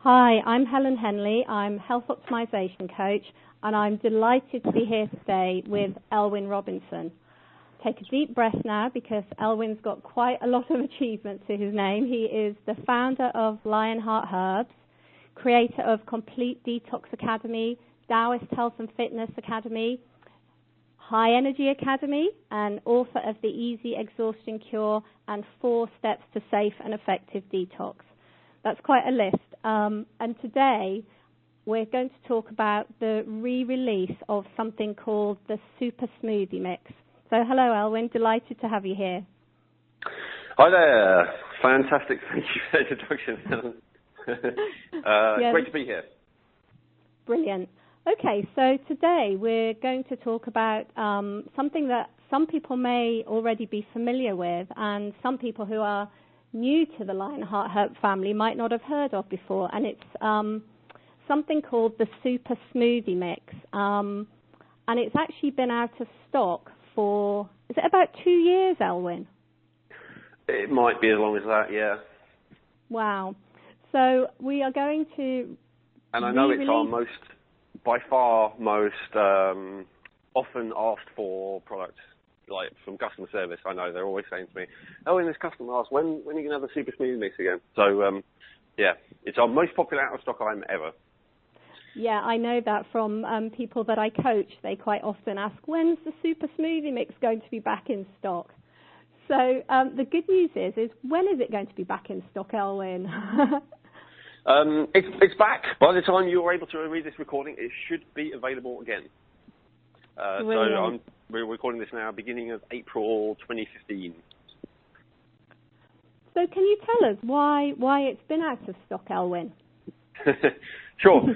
Hi, I'm Helen Henley. I'm Health Optimization Coach, and I'm delighted to be here today with Elwyn Robinson. Take a deep breath now, because Elwyn's got quite a lot of achievements to his name. He is the founder of Lionheart Herbs, creator of Complete Detox Academy, Taoist Health and Fitness Academy, High Energy Academy, and author of The Easy Exhaustion Cure and 4 Steps to Safe and Effective Detox. That's quite a list. And today we're going to talk about the re-release of something called the Super Smoothie Mix. So hello, Elwyn. Delighted to have you here. Hi there. Fantastic. Thank you for the introduction. Yes. Great to be here. Brilliant. Okay, so today we're going to talk about something that some people may already be familiar with, and some people who are new to the Lionheart Herb family might not have heard of before, and it's something called the Super Smoothie Mix. And it's actually been out of stock for, is it about 2 years, Elwyn? It might be as long as that, yeah. Wow. So we are going to And I know it's our by far most often asked for product, like from customer service. I know they're always saying to me, "Oh, and this customer asks, when are you going to have the Super Smoothie Mix again?" So, yeah, it's our most popular out of stock item ever. Yeah, I know that from people that I coach. They quite often ask, when's the Super Smoothie Mix going to be back in stock? So the good news is when is it going to be back in stock, Elwyn? It's back. By the time you're able to read this recording, it should be available again. So we're recording this now, beginning of April 2015. So can you tell us why it's been out of stock, Elwyn? Sure.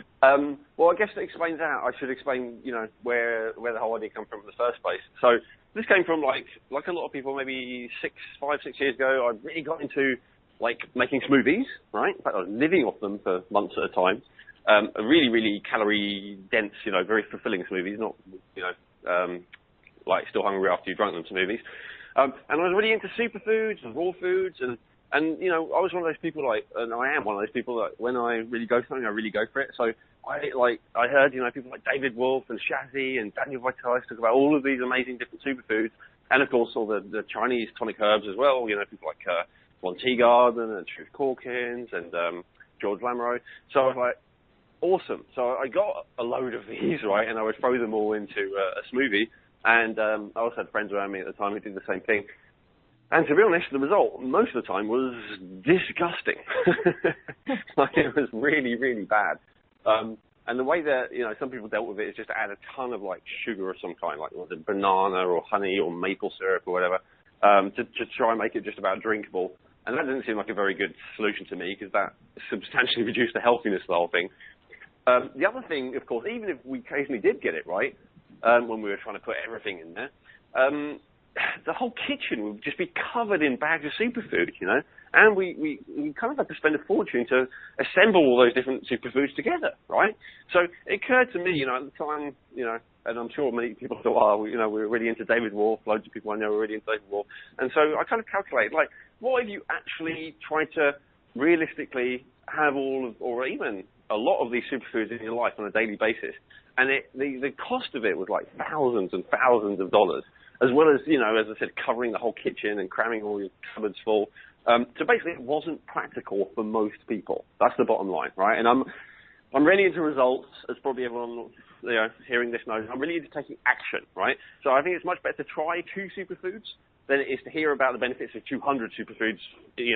Well, I guess to explain that, I should explain, where the whole idea came from in the first place. So this came from like a lot of people, maybe 5, 6 years ago. I really got into making smoothies, right? In fact, I was living off them for months at a time. Really, really calorie dense, very fulfilling smoothies, not, still hungry after you drank them smoothies. And I was really into superfoods and raw foods, and I was one of those people, and I am one of those people that when I really go for something, I really go for it. So I heard, people like David Wolf and Shazzy and Daniel Vitalis talk about all of these amazing different superfoods, and of course all the Chinese tonic herbs as well. People like Von Teegarden and Truth Calkins and George Lamoureux. So I was like, awesome. So I got a load of these, right, and I would throw them all into a smoothie. And I also had friends around me at the time who did the same thing. And to be honest, the result most of the time was disgusting. It was really, really bad. And the way that, some people dealt with it is just to add a ton of sugar of some kind, was it banana or honey or maple syrup or whatever, to try and make it just about drinkable. And that didn't seem like a very good solution to me, because that substantially reduced the healthiness of the whole thing. The other thing, of course, even if we occasionally did get it right, when we were trying to put everything in there, the whole kitchen would just be covered in bags of superfood, and we kind of had to spend a fortune to assemble all those different superfoods together, right? So it occurred to me, at the time, and I'm sure many people still are, we were really into David Wolf, loads of people I know are really into David Wolf, and so I kind of calculated, what if you actually tried to realistically have all of, or even a lot of these superfoods in your life on a daily basis, and the cost of it was thousands and thousands of dollars, as well as, as I said, covering the whole kitchen and cramming all your cupboards full. So basically it wasn't practical for most people. That's the bottom line, right? And I'm really into results, as probably everyone hearing this knows. I'm really into taking action, right? So I think it's much better to try 2 superfoods than it is to hear about the benefits of 200 superfoods,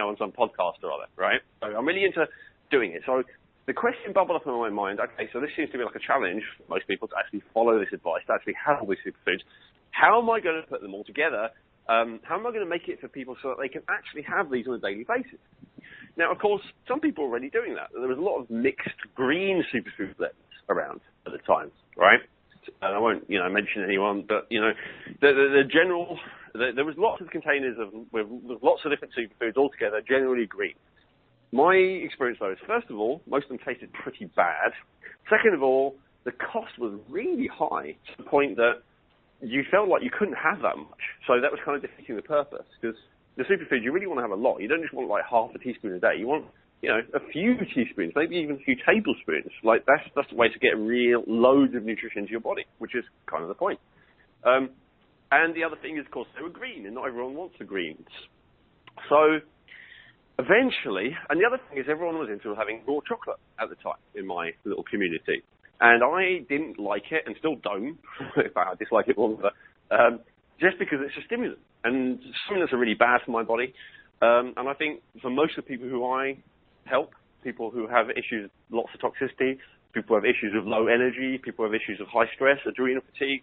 on some podcast or other, right? So I'm really into doing it. So the question bubbled up in my mind, okay, so this seems to be like a challenge for most people to actually follow this advice, to actually have all these superfoods. How am I going to put them all together? How am I going to make it for people so that they can actually have these on a daily basis? Now, of course, some people are already doing that. There was a lot of mixed green superfood blends around at the time, right? And I won't, mention anyone, but, the general, there was lots of containers with lots of different superfoods all together, generally green. My experience, though, is, first of all, most of them tasted pretty bad. Second of all, the cost was really high, to the point that you felt like you couldn't have that much. So that was kind of defeating the purpose, because the superfood, you really want to have a lot. You don't just want half a teaspoon a day. You want a few teaspoons, maybe even a few tablespoons. Like that's the way to get real loads of nutrition into your body, which is kind of the point. And the other thing is, of course, they were green, and not everyone wants the greens. So eventually, and the other thing is everyone was into having raw chocolate at the time in my little community. And I didn't like it, and still don't. In fact, I dislike it more than just because it's a stimulant. And stimulants are really bad for my body. And I think for most of the people who I help, people who have issues, lots of toxicity, people who have issues of low energy, people who have issues of high stress, adrenal fatigue,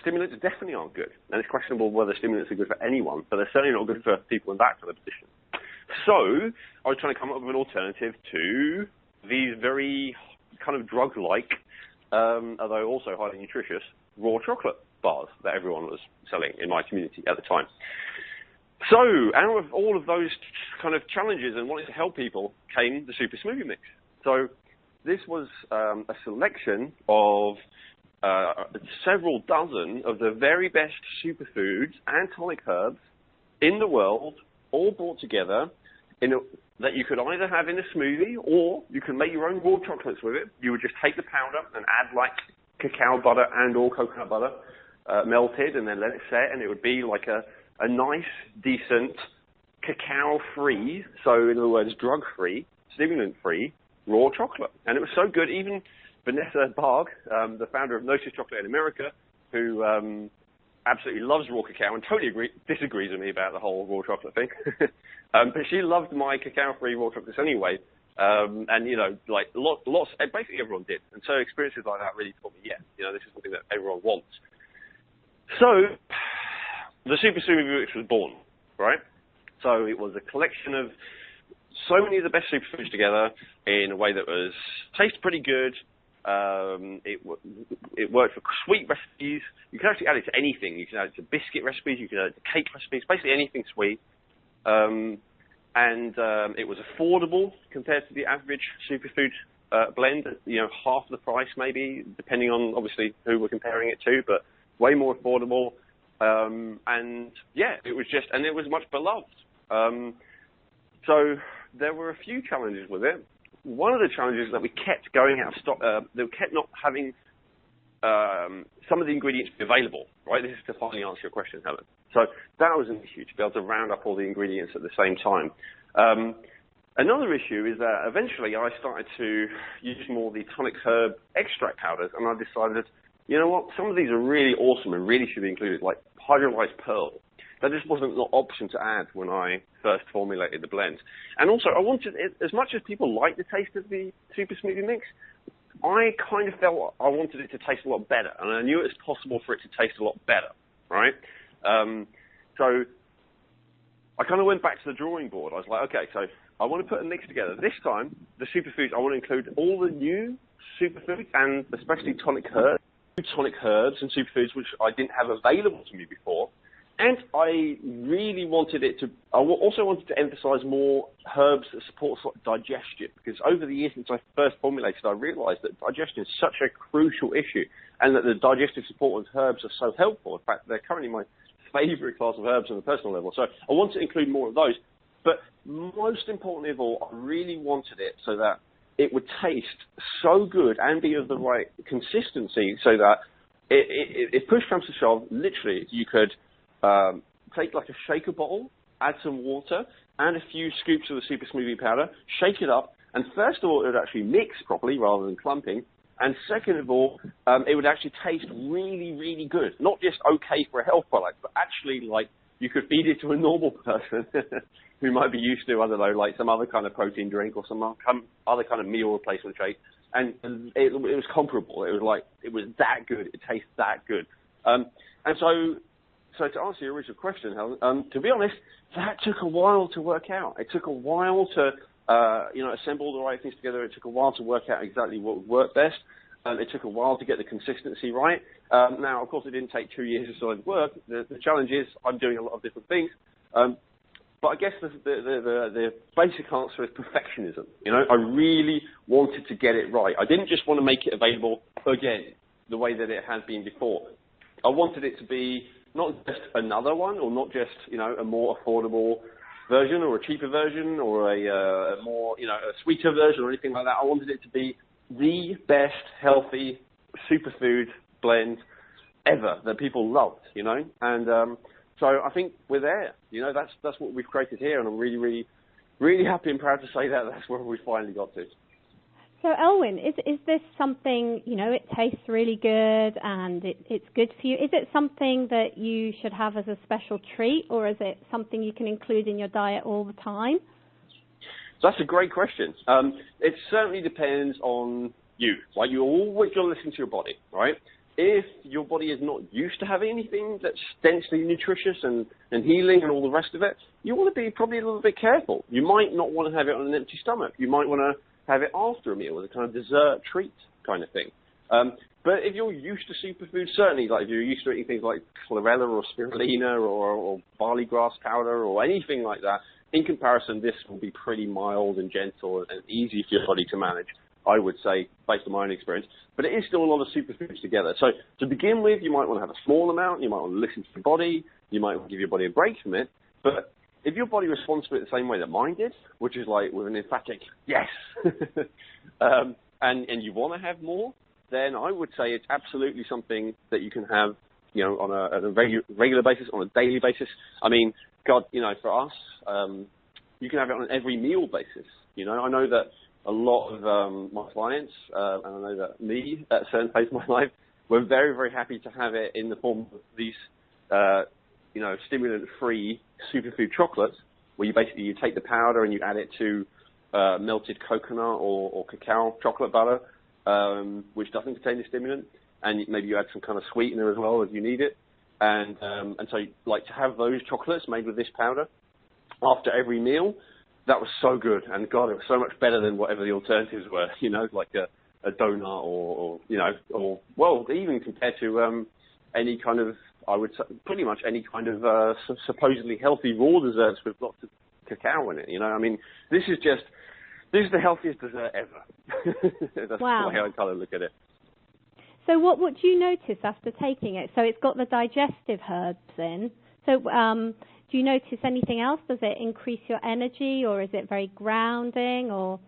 stimulants definitely aren't good. And it's questionable whether stimulants are good for anyone, but they're certainly not good for people in that kind of position. So I was trying to come up with an alternative to these very kind of drug-like, although also highly nutritious, raw chocolate bars that everyone was selling in my community at the time. So out of all of those kind of challenges and wanting to help people came the Super Smoothie Mix. So this was a selection of several dozen of the very best superfoods and tonic herbs in the world, all brought together that you could either have in a smoothie or you can make your own raw chocolates with it. You would just take the powder and add like cacao butter and or coconut butter melted and then let it set, and it would be like a nice, decent, cacao-free, so in other words, drug-free, stimulant-free, raw chocolate. And it was so good, even Vanessa Barg, the founder of Gnosis Chocolate in America, who absolutely loves raw cacao and totally disagrees with me about the whole raw chocolate thing. But she loved my cacao-free raw chocolates anyway. And, like lots, basically everyone did. And so experiences like that really taught me, this is something that everyone wants. So the Super Smoothie Mix was born, right? So it was a collection of so many of the best superfoods together in a way that was tasted pretty good. It worked for sweet recipes. You can actually add it to anything. You can add it to biscuit recipes. You can add it to cake recipes. Basically anything sweet. And it was affordable compared to the average superfood blend. Half the price maybe, depending on obviously who we're comparing it to, but way more affordable. It was much beloved. So there were a few challenges with it. One of the challenges is that we kept going out of stock. They kept not having some of the ingredients available, right? This is to finally answer your question, Helen. So that was an issue, to be able to round up all the ingredients at the same time. Another issue is that eventually I started to use more of the tonic herb extract powders, and I decided, you know what, some of these are really awesome and really should be included, like hydrolyzed pearl. That just wasn't an option to add when I first formulated the blend. And also, I wanted, as much as people like the taste of the Super Smoothie Mix, I kind of felt I wanted it to taste a lot better, and I knew it was possible for it to taste a lot better, right? So I kind of went back to the drawing board. I was like, okay, so I want to put a mix together. This time, the superfoods, I want to include all the new superfoods and especially tonic herbs and superfoods which I didn't have available to me before. And I really wanted I also wanted to emphasize more herbs that support sort of digestion, because over the years since I first formulated, I realized that digestion is such a crucial issue and that the digestive support of herbs are so helpful. In fact, they're currently my favorite class of herbs on a personal level. So I wanted to include more of those. But most importantly of all, I really wanted it so that it would taste so good and be of the right consistency so that if push comes to shove, literally you could take like a shaker bottle, add some water, and a few scoops of the Super Smoothie powder, shake it up, and first of all, it would actually mix properly rather than clumping, and second of all, it would actually taste really, really good. Not just okay for a health product, but actually like you could feed it to a normal person who might be used to, I don't know, like some other kind of protein drink or some other kind of meal replacement shake, and it was comparable. It was that good. It tastes that good. And so to answer your original question, Helen, to be honest, that took a while to work out. It took a while to, assemble the right things together. It took a while to work out exactly what would work best. It took a while to get the consistency right. Now, of course, it didn't take 2 years to solid work. The challenge is I'm doing a lot of different things. But I guess the basic answer is perfectionism. I really wanted to get it right. I didn't just want to make it available again the way that it had been before. I wanted it to be not just another one, or not just, a more affordable version or a cheaper version or a more, a sweeter version or anything like that. I wanted it to be the best healthy superfood blend ever that people loved, and so I think we're there. That's what we've created here, and I'm really, really, really happy and proud to say that that's where we finally got to. So, Elwin, is this something, it tastes really good and it's good for you? Is it something that you should have as a special treat, or is it something you can include in your diet all the time? So that's a great question. It certainly depends on you. Like, you're always going to listen to your body, right? If your body is not used to having anything that's densely nutritious and healing and all the rest of it, you want to be probably a little bit careful. You might not want to have it on an empty stomach. You might want to have it after a meal as a kind of dessert treat kind of thing. But if you're used to superfood, certainly, like if you're used to eating things like chlorella or spirulina or barley grass powder or anything like that, in comparison, this will be pretty mild and gentle and easy for your body to manage, I would say, based on my own experience. But it is still a lot of superfoods together. So to begin with, you might want to have a small amount. You might want to listen to your body. You might want to give your body a break from it. But if your body responds to it the same way that mine did, which is like with an emphatic yes, and you want to have more, then I would say it's absolutely something that you can have, on a regular basis, on a daily basis. I mean, God, for us, you can have it on an every meal basis. I know that a lot of my clients, and I know that me at a certain phase of my life, we're very, very happy to have it in the form of these, stimulant-free superfood chocolates, where you take the powder and you add it to melted coconut or cacao chocolate butter, which doesn't contain the stimulant, and maybe you add some kind of sweetener as well if you need it, and so like to have those chocolates made with this powder after every meal. That was so good, and God, it was so much better than whatever the alternatives were, like a donut or even compared to any kind of, I would say, pretty much any kind of supposedly healthy raw desserts with lots of cacao in it. I mean, this is the healthiest dessert ever. That's wow. the way I kind of look at it. So what do you notice after taking it? So it's got the digestive herbs in. So do you notice anything else? Does it increase your energy, or is it very grounding, or,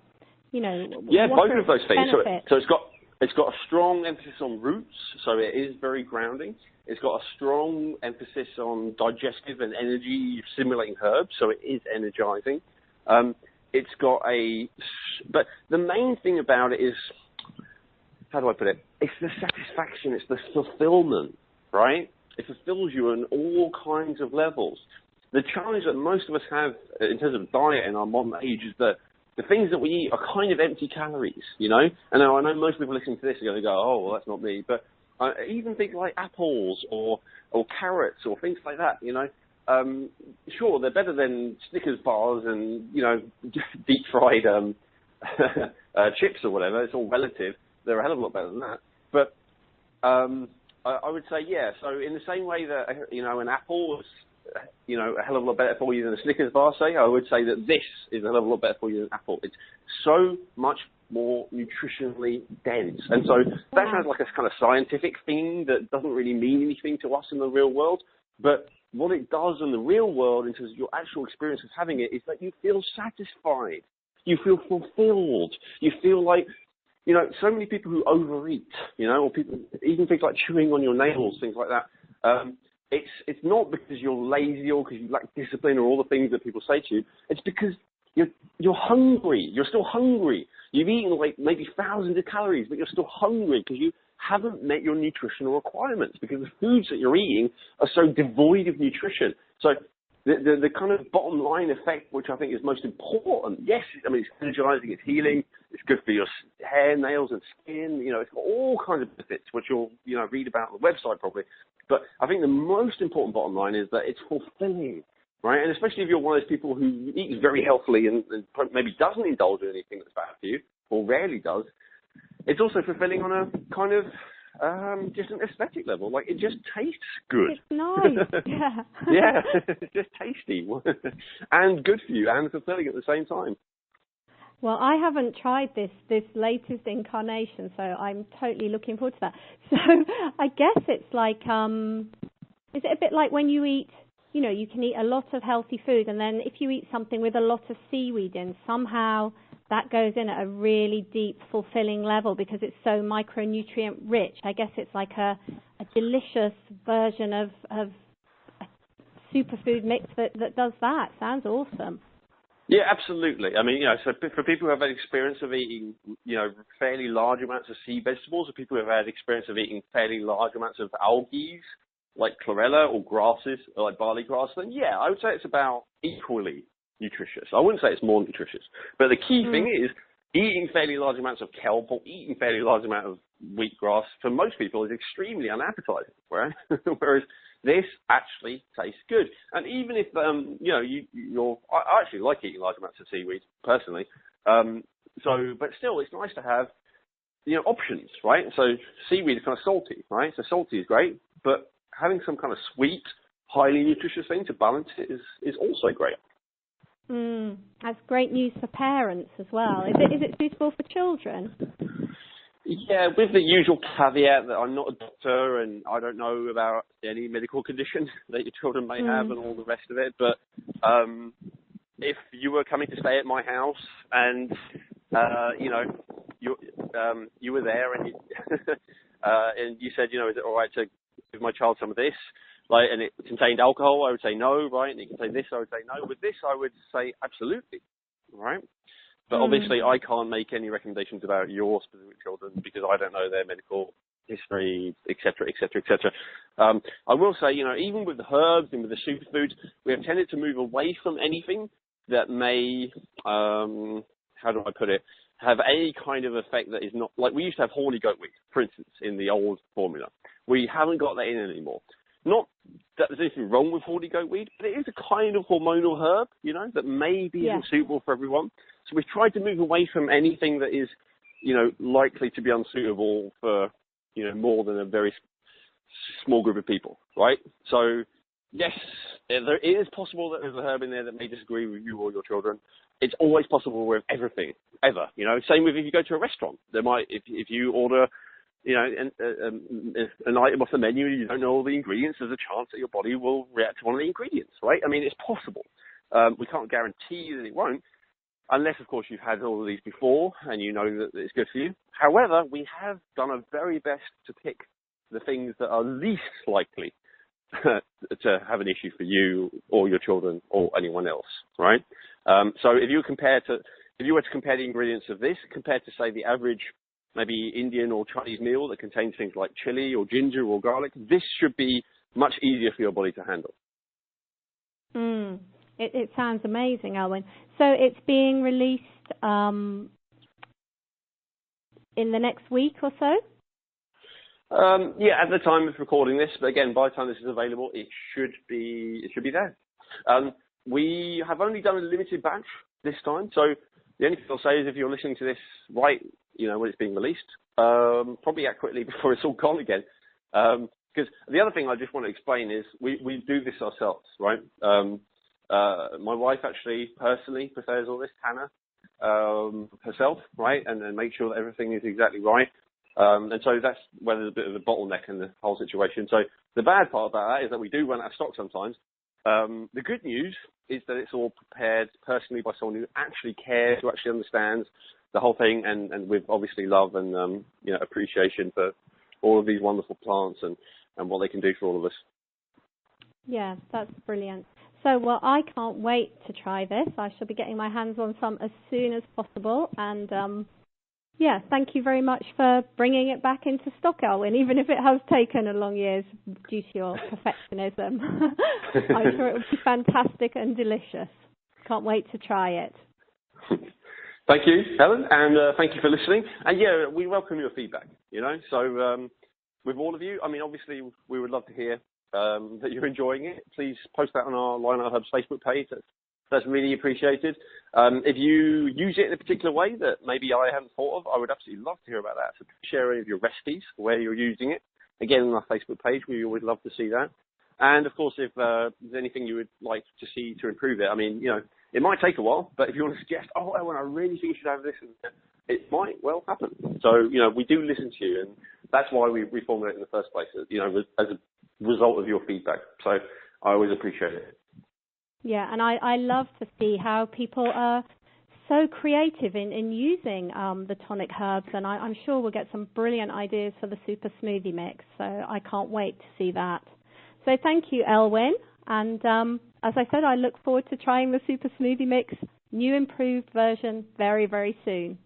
Yeah, both of those things. So it's got a strong emphasis on roots, so it is very grounding. It's got a strong emphasis on digestive and energy stimulating herbs, so it is energizing. But the main thing about it is, how do I put it? It's the satisfaction, it's the fulfillment, right? It fulfills you on all kinds of levels. The challenge that most of us have in terms of diet in our modern age is that the things that we eat are kind of empty calories, And I know most people listening to this are going to go, oh, well, that's not me. But even things like apples or carrots or things like that, sure, they're better than Snickers bars and, deep fried chips or whatever. It's all relative. They're a hell of a lot better than that. But I would say, yeah, so in the same way that, an apple is, a hell of a lot better for you than a Snickers bar, say, I would say that this is a hell of a lot better for you than an apple. It's so much more nutritionally dense. And so that sounds like a kind of scientific thing that doesn't really mean anything to us in the real world. But what it does in the real world, in terms of your actual experience of having it, is that you feel satisfied. You feel fulfilled. You feel like, so many people who overeat, or people, even things like chewing on your nails, things like that, it's not because you're lazy or because you lack discipline or all the things that people say to you. It's because you're hungry. You're still hungry. You've eaten like maybe thousands of calories, but you're still hungry because you haven't met your nutritional requirements, because the foods that you're eating are so devoid of nutrition. So the kind of bottom line effect, which I think is most important, yes, I mean, it's energizing, it's healing, it's good for your hair, nails, and skin. It's got all kinds of benefits, which you'll read about on the website probably. But I think the most important bottom line is that it's fulfilling, right? And especially if you're one of those people who eats very healthily and maybe doesn't indulge in anything that's bad for you, or rarely does, it's also fulfilling on a kind of just an aesthetic level. Like, it just tastes good. It's nice. Yeah. Yeah, it's just tasty and good for you and fulfilling at the same time. Well, I haven't tried this latest incarnation, so I'm totally looking forward to that. So I guess it's like, is it a bit like when you eat you know, you can eat a lot of healthy food, and then if you eat something with a lot of seaweed in, somehow that goes in at a really deep, fulfilling level because it's so micronutrient rich. I guess it's like a delicious version of a superfood mix that does that. Sounds awesome. Yeah, absolutely. I mean, you know, so for people who have had experience of eating, you know, fairly large amounts of sea vegetables, or people who have had experience of eating fairly large amounts of algae, like chlorella or grasses, or like barley grass, then yeah, I would say it's about equally nutritious. I wouldn't say it's more nutritious. But the key thing is eating fairly large amounts of kelp or eating fairly large amount of wheatgrass for most people is extremely unappetizing, right? Whereas this actually tastes good. And even if, you know, I actually like eating large amounts of seaweed, personally. But still, it's nice to have, you know, options, right? So seaweed is kind of salty, right? So salty is great, but having some kind of sweet, highly nutritious thing to balance it is also great. That's great news for parents as well. Is it suitable for children? Yeah, with the usual caveat that I'm not a doctor and I don't know about any medical condition that your children may have and all the rest of it. But if you were coming to stay at my house and you know you were there and and you said, you know, is it all right to give my child some of this? Like, and it contained alcohol, I would say no, right? And it contained this, I would say no. With this, I would say absolutely, right? But obviously, I can't make any recommendations about your specific children because I don't know their medical history, et cetera, et cetera, et cetera. I will say, you know, even with the herbs and with the superfoods, we have tended to move away from anything that may, how do I put it, have any kind of effect that is not, like we used to have horny goatweed, for instance, in the old formula. We haven't got that in anymore. Not that there's anything wrong with horny goatweed, but it is a kind of hormonal herb, you know, that maybe isn't suitable for everyone. So we've tried to move away from anything that is, you know, likely to be unsuitable for, you know, more than a very small group of people, right? So, yes, there is possible that there's a herb in there that may disagree with you or your children. It's always possible with everything, ever, you know. Same with if you go to a restaurant. There might, if you order, you know, an item off the menu and you don't know all the ingredients, there's a chance that your body will react to one of the ingredients, right? I mean, it's possible. We can't guarantee that it won't, unless, of course, you've had all of these before and you know that it's good for you. However, we have done our very best to pick the things that are least likely to have an issue for you or your children or anyone else, right? So if you were to compare the ingredients of this compared to, say, the average maybe Indian or Chinese meal that contains things like chili or ginger or garlic, this should be much easier for your body to handle. It sounds amazing, Elwyn. So it's being released in the next week or so? Yeah, at the time of recording this, but again, by the time this is available, it should be there. We have only done a limited batch this time, so the only thing I'll say is if you're listening to this right, you know, when it's being released, probably act quickly before it's all gone again. Because the other thing I just want to explain is we do this ourselves, right? My wife actually personally prepares all this, Hannah, herself, right? And then make sure that everything is exactly right. And so that's where there's a bit of a bottleneck in the whole situation. So the bad part about that is that we do run out of stock sometimes. The good news is that it's all prepared personally by someone who actually cares, who actually understands the whole thing, and with obviously love and you know, appreciation for all of these wonderful plants and what they can do for all of us. Yeah, that's brilliant. So, well, I can't wait to try this. I shall be getting my hands on some as soon as possible. And, yeah, thank you very much for bringing it back into stock, Elwyn, even if it has taken a long years due to your perfectionism. I'm sure it will be fantastic and delicious. Can't wait to try it. Thank you, Helen, and thank you for listening. And, yeah, we welcome your feedback, you know. So with all of you, I mean, obviously, we would love to hear that you're enjoying it. Please post that on our Lionheart Hub's Facebook page. That's really appreciated. If you use it in a particular way that maybe I haven't thought of, I would absolutely love to hear about that. So share any of your recipes, where you're using it. Again, on our Facebook page, we would love to see that. And, of course, if there's anything you would like to see to improve it, I mean, you know, it might take a while, but if you want to suggest, oh, Owen, I really think you should have this, it might well happen. So, you know, we do listen to you, and that's why we reformulate in the first place, you know, as a result of your feedback. So I always appreciate it. Yeah, and I love to see how people are so creative in using the tonic herbs, and I'm sure we'll get some brilliant ideas for the Super Smoothie mix, so I can't wait to see that. So thank you, Elwyn, and as I said, I look forward to trying the Super Smoothie mix, new improved version, very, very soon.